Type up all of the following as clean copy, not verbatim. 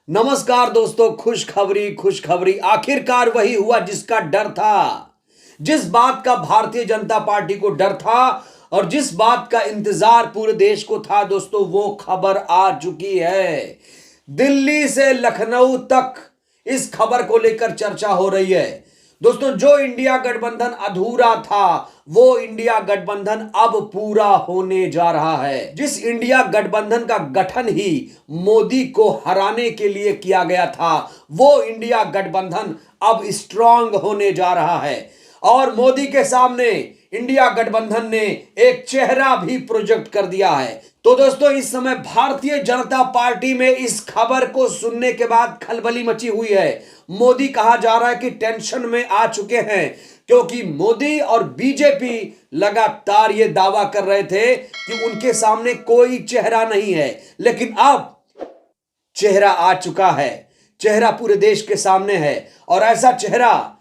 नमस्कार दोस्तों, खुशखबरी आखिरकार वही हुआ जिसका डर था। जिस बात का भारतीय जनता पार्टी को डर था और जिस बात का इंतजार पूरे देश को था दोस्तों, वो खबर आ चुकी है। दिल्ली से लखनऊ तक इस खबर को लेकर चर्चा हो रही है। दोस्तों, जो इंडिया गठबंधन अधूरा था वो इंडिया गठबंधन अब पूरा होने जा रहा है। जिस इंडिया गठबंधन का गठन ही मोदी को हराने के लिए किया गया था, वो इंडिया गठबंधन अब स्ट्रांग होने जा रहा है और मोदी के सामने इंडिया गठबंधन ने एक चेहरा भी प्रोजेक्ट कर दिया है। तो दोस्तों, इस समय भारतीय जनता पार्टी में इस खबर को सुनने के बाद खलबली मची हुई है। मोदी कहा जा रहा है कि टेंशन में आ चुके हैं, क्योंकि मोदी और बीजेपी लगातार ये दावा कर रहे थे कि उनके सामने कोई चेहरा नहीं है, लेकिन अब चेहरा आ चुका है। चेहरा पूरे देश के सामने है और ऐसा चेहरा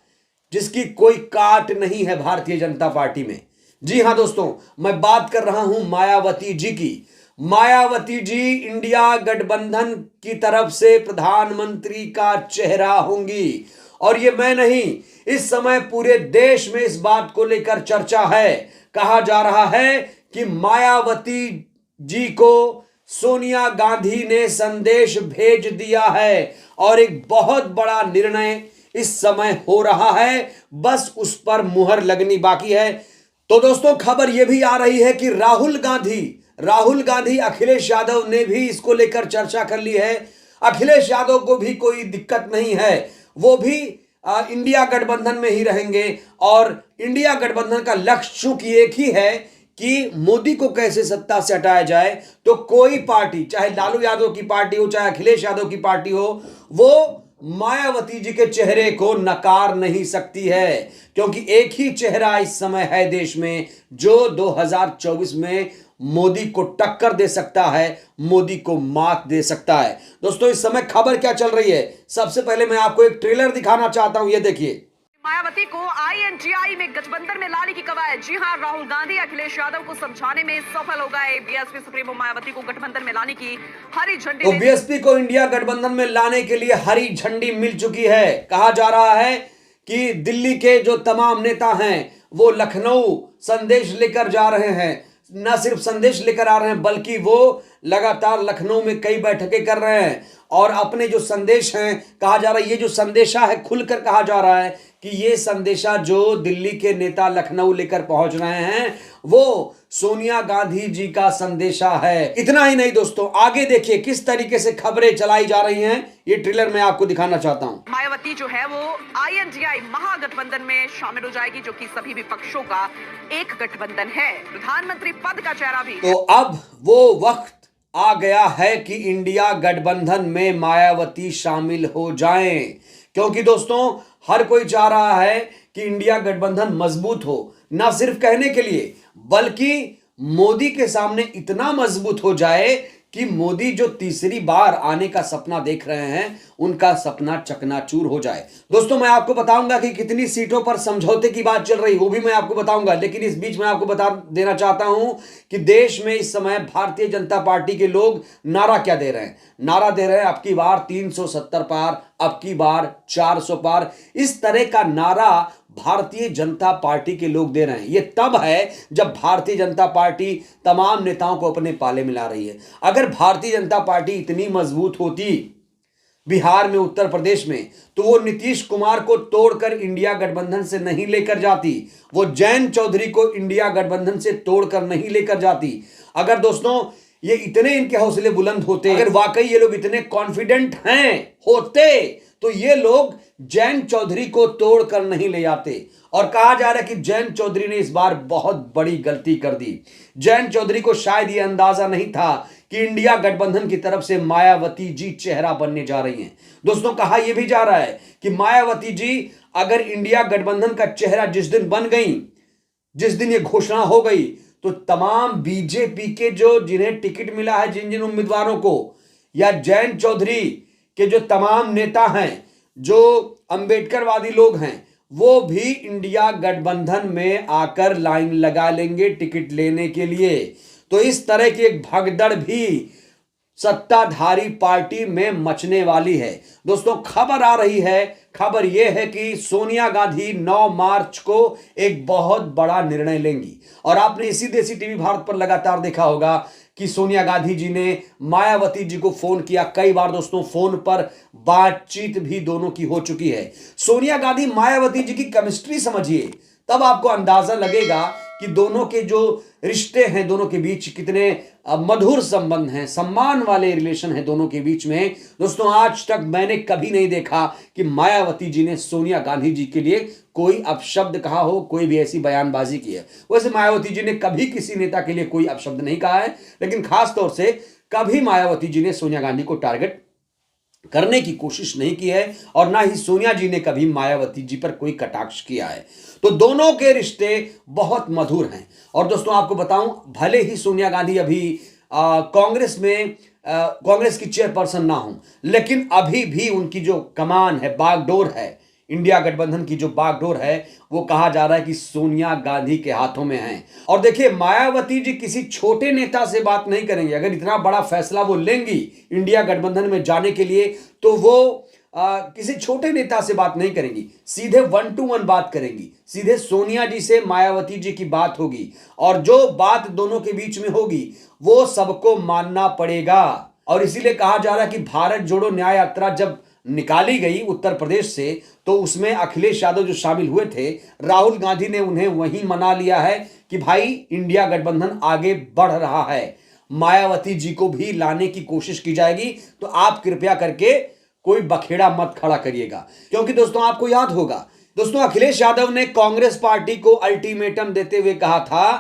जिसकी कोई काट नहीं है भारतीय जनता पार्टी में। जी हां दोस्तों, मैं बात कर रहा हूं मायावती जी की। मायावती जी इंडिया गठबंधन की तरफ से प्रधानमंत्री का चेहरा होंगी और ये मैं नहीं, इस समय पूरे देश में इस बात को लेकर चर्चा है। कहा जा रहा है कि मायावती जी को सोनिया गांधी ने संदेश भेज दिया है और एक बहुत बड़ा निर्णय इस समय हो रहा है, बस उस पर मुहर लगनी बाकी है। तो दोस्तों, खबर यह भी आ रही है कि राहुल गांधी अखिलेश यादव ने भी इसको लेकर चर्चा कर ली है। अखिलेश यादव को भी कोई दिक्कत नहीं है, वो भी इंडिया गठबंधन में ही रहेंगे और इंडिया गठबंधन का लक्ष्य चूंकि एक ही है कि मोदी को कैसे सत्ता से हटाया जाए। तो कोई पार्टी, चाहे लालू यादव की पार्टी हो चाहे अखिलेश यादव की पार्टी हो, वो मायावती जी के चेहरे को नकार नहीं सकती है, क्योंकि एक ही चेहरा इस समय है देश में जो 2024 में मोदी को टक्कर दे सकता है, मोदी को मात दे सकता है। दोस्तों, इस समय खबर क्या चल रही है, सबसे पहले मैं आपको एक ट्रेलर दिखाना चाहता हूं। ये देखिए। मायावती को आईएनडीआई में गठबंधन में लाने की कवायद। जी हां, राहुल गांधी अखिलेश यादव को समझाने में सफल हो गए। बीएसपी सुप्रीमो मायावती को गठबंधन में लाने की हरी झंडी। तो बीएसपी को इंडिया गठबंधन में लाने के लिए हरी झंडी मिल चुकी है। कहा जा रहा है कि दिल्ली के जो तमाम नेता हैं वो लखनऊ संदेश लेकर जा रहे हैं। न सिर्फ संदेश लेकर आ रहे हैं, बल्कि वो लगातार लखनऊ में कई बैठकें कर रहे हैं और अपने जो संदेश हैं, कहा जा रहा है ये जो संदेशा है, खुलकर कहा जा रहा है कि ये संदेशा जो दिल्ली के नेता लखनऊ लेकर पहुंच रहे हैं वो सोनिया गांधी जी का संदेशा है। इतना ही नहीं दोस्तों, आगे देखिए किस तरीके से खबरें चलाई जा रही हैं। ये ट्रेलर मैं आपको दिखाना चाहता हूं। मायावती जो है वो आईएनडीआई महागठबंधन में शामिल हो जाएगी, जो कि सभी विपक्षों का एक गठबंधन है। प्रधानमंत्री पद का चेहरा भी। तो अब वो वक्त आ गया है कि इंडिया गठबंधन में मायावती शामिल हो जाएं, क्योंकि दोस्तों हर कोई चाह रहा है कि इंडिया गठबंधन मजबूत हो, ना सिर्फ कहने के लिए बल्कि मोदी के सामने इतना मजबूत हो जाए कि मोदी जो तीसरी बार आने का सपना देख रहे हैं उनका सपना चकनाचूर हो जाए। दोस्तों, मैं आपको बताऊंगा कि कितनी सीटों पर समझौते की बात चल रही, वो भी मैं आपको बताऊंगा, लेकिन इस बीच में आपको बता देना चाहता हूं कि देश में इस समय भारतीय जनता पार्टी के लोग नारा क्या दे रहे हैं। नारा दे रहे हैं अब की बार 370 पार, अब की बार 400 पार। इस तरह का नारा भारतीय जनता पार्टी के लोग दे रहे हैं। यह तब है जब भारतीय जनता पार्टी तमाम नेताओं को अपने पाले में ला रही है। अगर भारतीय जनता पार्टी इतनी मजबूत होती बिहार में, उत्तर प्रदेश में, तो वो नीतीश कुमार को तोड़कर इंडिया गठबंधन से नहीं लेकर जाती, वो जयंत चौधरी को इंडिया गठबंधन से तोड़कर नहीं लेकर जाती। अगर दोस्तों ये इतने इनके हौसले बुलंद होते, अगर वाकई ये लोग इतने कॉन्फिडेंट होते, तो ये लोग जयंत चौधरी को तोड़कर नहीं ले जाते। और कहा जा रहा है कि जयंत चौधरी ने इस बार बहुत बड़ी गलती कर दी। जयंत चौधरी को शायद यह अंदाजा नहीं था कि इंडिया गठबंधन की तरफ से मायावती जी चेहरा बनने जा रही हैं। दोस्तों, कहा यह भी जा रहा है कि मायावती जी अगर इंडिया गठबंधन का चेहरा जिस दिन बन गई, जिस दिन यह घोषणा हो गई, तो तमाम बीजेपी के जो जिन्हें टिकट मिला है, जिन जिन उम्मीदवारों को, या जयंत चौधरी के जो तमाम नेता हैं, जो अंबेडकरवादी लोग हैं, वो भी इंडिया गठबंधन में आकर लाइन लगा लेंगे टिकट लेने के लिए। तो इस तरह की एक भगदड़ भी सत्ताधारी पार्टी में मचने वाली है। दोस्तों खबर आ रही है, खबर यह है कि सोनिया गांधी 9 मार्च को एक बहुत बड़ा निर्णय लेंगी। और आपने इसी देसी टीवी भारत पर लगातार देखा होगा कि सोनिया गांधी जी ने मायावती जी को फोन किया कई बार। दोस्तों फोन पर बातचीत भी दोनों की हो चुकी है। सोनिया गांधी मायावती जी की केमिस्ट्री समझिए, तब आपको अंदाजा लगेगा कि दोनों के जो रिश्ते हैं, दोनों के बीच कितने मधुर संबंध हैं, सम्मान वाले रिलेशन हैं दोनों के बीच में। दोस्तों आज तक मैंने कभी नहीं देखा कि मायावती जी ने सोनिया गांधी जी के लिए कोई अपशब्द कहा हो, कोई भी ऐसी बयानबाजी की है। वैसे मायावती जी ने कभी किसी नेता के लिए कोई अपशब्द नहीं कहा है, लेकिन खास तौर से कभी मायावती जी ने सोनिया गांधी को टारगेट करने की कोशिश नहीं की है, और ना ही सोनिया जी ने कभी मायावती जी पर कोई कटाक्ष किया है। तो दोनों के रिश्ते बहुत मधुर हैं। और दोस्तों आपको बताऊं, भले ही सोनिया गांधी अभी कांग्रेस में कांग्रेस की चेयरपर्सन ना हो, लेकिन अभी भी उनकी जो कमान है, बागडोर है, इंडिया गठबंधन की जो बागडोर है, वो कहा जा रहा है कि सोनिया गांधी के हाथों में है। और देखिए मायावती जी किसी छोटे नेता से बात नहीं करेंगे। अगर इतना बड़ा फैसला वो लेंगी इंडिया गठबंधन में जाने के लिए, तो वो किसी छोटे नेता से बात नहीं करेंगी, सीधे 1 to 1 बात करेंगी। सीधे सोनिया जी से मायावती जी की बात होगी, और जो बात दोनों के बीच में होगी वो सबको मानना पड़ेगा। और इसीलिए कहा जा रहा है कि भारत जोड़ो न्याय यात्रा जब निकाली गई उत्तर प्रदेश से, तो उसमें अखिलेश यादव जो शामिल हुए थे, राहुल गांधी ने उन्हें वहीं मना लिया है कि भाई इंडिया गठबंधन आगे बढ़ रहा है, मायावती जी को भी लाने की कोशिश की जाएगी, तो आप कृपया करके कोई बखेड़ा मत खड़ा करिएगा। क्योंकि दोस्तों आपको याद होगा, दोस्तों अखिलेश यादव ने कांग्रेस पार्टी को अल्टीमेटम देते हुए कहा था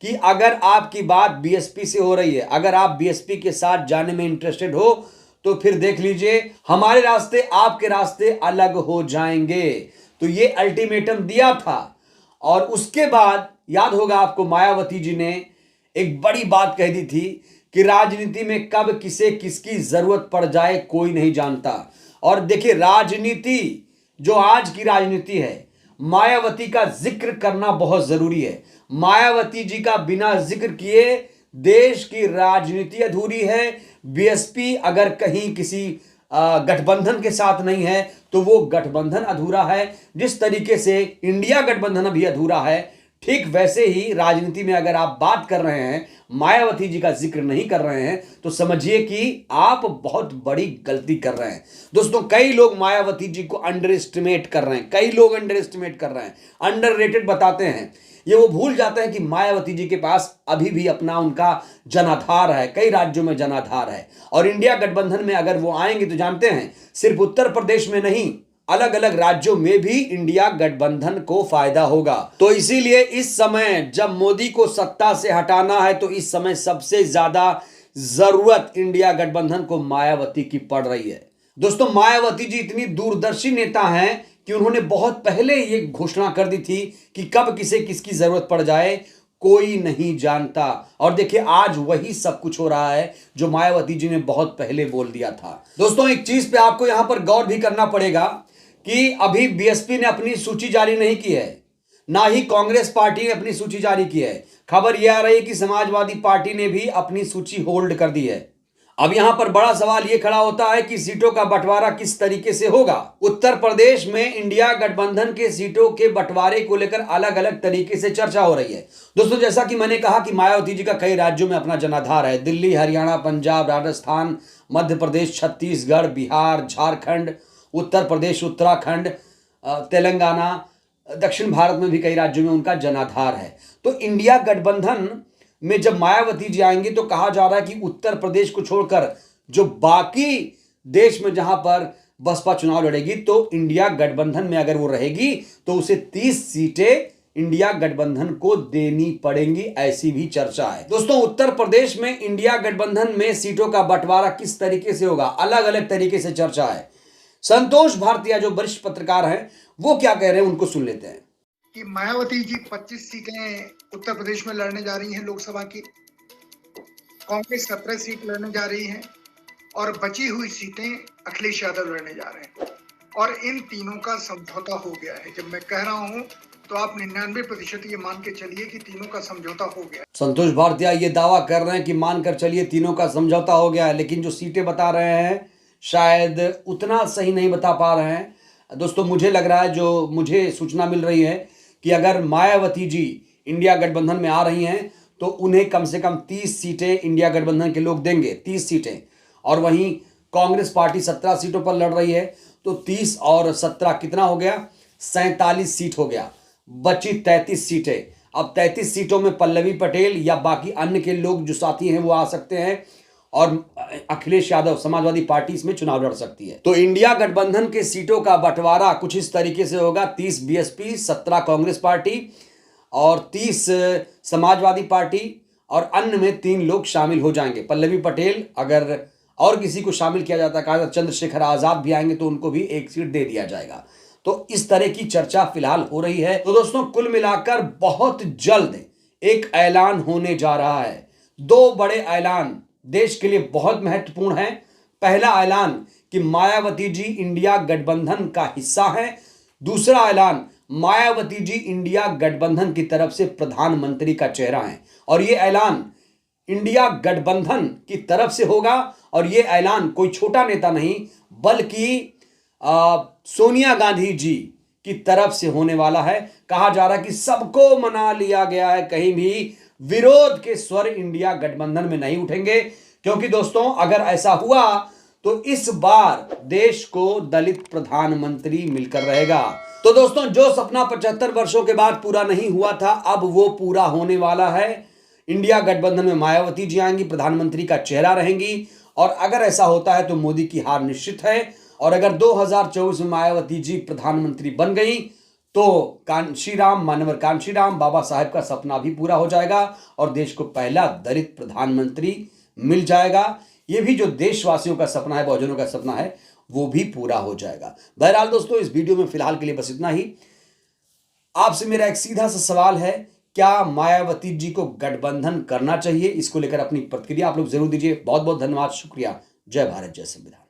कि अगर आपकी बात बीएसपी से हो रही है, अगर आप बीएसपी के साथ जाने में इंटरेस्टेड हो, तो फिर देख लीजिए हमारे रास्ते आपके रास्ते अलग हो जाएंगे। तो ये अल्टीमेटम दिया था। और उसके बाद याद होगा आपको, मायावती जी ने एक बड़ी बात कह दी थी कि राजनीति में कब किसे किसकी जरूरत पड़ जाए कोई नहीं जानता। और देखिए राजनीति, जो आज की राजनीति है, मायावती का जिक्र करना बहुत जरूरी है। मायावती जी का बिना जिक्र किए देश की राजनीति अधूरी है। बीएसपी अगर कहीं किसी गठबंधन के साथ नहीं है तो वो गठबंधन अधूरा है। जिस तरीके से इंडिया गठबंधन अभी अधूरा है, ठीक वैसे ही राजनीति में अगर आप बात कर रहे हैं, मायावती जी का जिक्र नहीं कर रहे हैं, तो समझिए कि आप बहुत बड़ी गलती कर रहे हैं। दोस्तों कई लोग मायावती जी को अंडर एस्टिमेट कर रहे हैं, कई लोग अंडर एस्टिमेट कर रहे हैं, अंडररेटेड बताते हैं। ये वो भूल जाते हैं कि मायावती जी के पास अभी भी अपना उनका जनाधार है, कई राज्यों में जनाधार है। और इंडिया गठबंधन में अगर वो आएंगे तो जानते हैं सिर्फ उत्तर प्रदेश में नहीं, अलग अलग राज्यों में भी इंडिया गठबंधन को फायदा होगा। तो इसीलिए इस समय जब मोदी को सत्ता से हटाना है, तो इस समय सबसे ज्यादा जरूरत इंडिया गठबंधन को मायावती की पड़ रही है। दोस्तों मायावती जी इतनी दूरदर्शी नेता हैं कि उन्होंने बहुत पहले ये घोषणा कर दी थी कि कब किसे किसकी जरूरत पड़ जाए कोई नहीं जानता। और देखिए आज वही सब कुछ हो रहा है जो मायावती जी ने बहुत पहले बोल दिया था। दोस्तों एक चीज पे आपको यहां पर गौर भी करना पड़ेगा कि अभी बीएसपी ने अपनी सूची जारी नहीं की है, ना ही कांग्रेस पार्टी ने अपनी सूची जारी की है। खबर यह आ रही है कि समाजवादी पार्टी ने भी अपनी सूची होल्ड कर दी है। अब यहां पर बड़ा सवाल यह खड़ा होता है कि सीटों का बंटवारा किस तरीके से होगा। उत्तर प्रदेश में इंडिया गठबंधन के सीटों के बंटवारे को लेकर अलग अलग तरीके से चर्चा हो रही है। दोस्तों जैसा कि मैंने कहा कि मायावती जी का कई राज्यों में अपना जनाधार है, दिल्ली, हरियाणा, पंजाब, राजस्थान, मध्य प्रदेश, छत्तीसगढ़, बिहार, झारखंड, उत्तर प्रदेश, उत्तराखंड, तेलंगाना, दक्षिण भारत में भी कई राज्यों में उनका जनाधार है। तो इंडिया गठबंधन में जब मायावती जी आएंगी तो कहा जा रहा है कि उत्तर प्रदेश को छोड़कर जो बाकी देश में जहां पर बसपा चुनाव लड़ेगी, तो इंडिया गठबंधन में अगर वो रहेगी तो उसे 30 सीटें इंडिया गठबंधन को देनी पड़ेंगी, ऐसी भी चर्चा है। दोस्तों उत्तर प्रदेश में इंडिया गठबंधन में सीटों का बंटवारा किस तरीके से होगा, अलग अलग तरीके से चर्चा है। संतोष भारतीय जो वरिष्ठ पत्रकार हैं वो क्या कह रहे हैं, उनको सुन लेते हैं। कि मायावती जी 25 सीटें उत्तर प्रदेश में लड़ने जा रही हैं लोकसभा की, कांग्रेस 17 सीट लड़ने जा रही है और बची हुई सीटें अखिलेश यादव लड़ने जा रहे हैं। और इन तीनों का समझौता हो गया है। जब मैं कह रहा हूं तो आप 99% ये मान के चलिए कि तीनों का समझौता हो गया। संतोष भारतीय ये दावा कर रहे हैं कि मानकर चलिए तीनों का समझौता हो गया है, लेकिन जो सीटें बता रहे हैं शायद उतना सही नहीं बता पा रहे हैं। दोस्तों मुझे लग रहा है, जो मुझे सूचना मिल रही है कि अगर मायावती जी इंडिया गठबंधन में आ रही हैं तो उन्हें कम से कम 30 सीटें इंडिया गठबंधन के लोग देंगे, 30 सीटें। और वहीं कांग्रेस पार्टी 17 सीटों पर लड़ रही है, तो 30 और 17 कितना हो गया, 47 सीट हो गया। बची 33 सीटें। अब 33 सीटों में पल्लवी पटेल या बाकी अन्य के लोग जो साथी हैं वो आ सकते हैं और अखिलेश यादव समाजवादी पार्टी इसमें चुनाव लड़ सकती है। तो इंडिया गठबंधन के सीटों का बंटवारा कुछ इस तरीके से होगा, 30 बीएसपी, 17 कांग्रेस पार्टी और 30 समाजवादी पार्टी, और अन्य में 3 लोग शामिल हो जाएंगे। पल्लवी पटेल, अगर और किसी को शामिल किया जाता है, कहा चंद्रशेखर आजाद भी आएंगे तो उनको भी 1 सीट दे दिया जाएगा। तो इस तरह की चर्चा फिलहाल हो रही है। तो दोस्तों कुल मिलाकर बहुत जल्द एक ऐलान होने जा रहा है। 2 बड़े ऐलान देश के लिए बहुत महत्वपूर्ण हैं। पहला ऐलान कि मायावती जी इंडिया गठबंधन का हिस्सा हैं। दूसरा ऐलान, मायावती जी इंडिया गठबंधन की तरफ से प्रधानमंत्री का चेहरा हैं। और यह ऐलान इंडिया गठबंधन की तरफ से होगा, और यह ऐलान कोई छोटा नेता नहीं बल्कि सोनिया गांधी जी की तरफ से होने वाला है। कहा जा रहा है कि सबको मना लिया गया है, कहीं भी विरोध के स्वर इंडिया गठबंधन में नहीं उठेंगे, क्योंकि दोस्तों अगर ऐसा हुआ तो इस बार देश को दलित प्रधानमंत्री मिलकर रहेगा। तो दोस्तों जो सपना 75 वर्षों के बाद पूरा नहीं हुआ था, अब वो पूरा होने वाला है। इंडिया गठबंधन में मायावती जी आएंगी, प्रधानमंत्री का चेहरा रहेंगी, और अगर ऐसा होता है तो मोदी की हार निश्चित है। और अगर 2024 में मायावती जी प्रधानमंत्री बन गई तो कांशीराम, मानवर कांशीराम बाबा साहेब का सपना भी पूरा हो जाएगा और देश को पहला दलित प्रधानमंत्री मिल जाएगा। ये भी जो देशवासियों का सपना है, बहुजनों का सपना है, वो भी पूरा हो जाएगा। बहरहाल दोस्तों इस वीडियो में फिलहाल के लिए बस इतना ही। आपसे मेरा एक सीधा सा सवाल है, क्या मायावती जी को गठबंधन करना चाहिए? इसको लेकर अपनी प्रतिक्रिया आप लोग जरूर दीजिए। बहुत बहुत धन्यवाद, शुक्रिया। जय भारत, जय संविधान।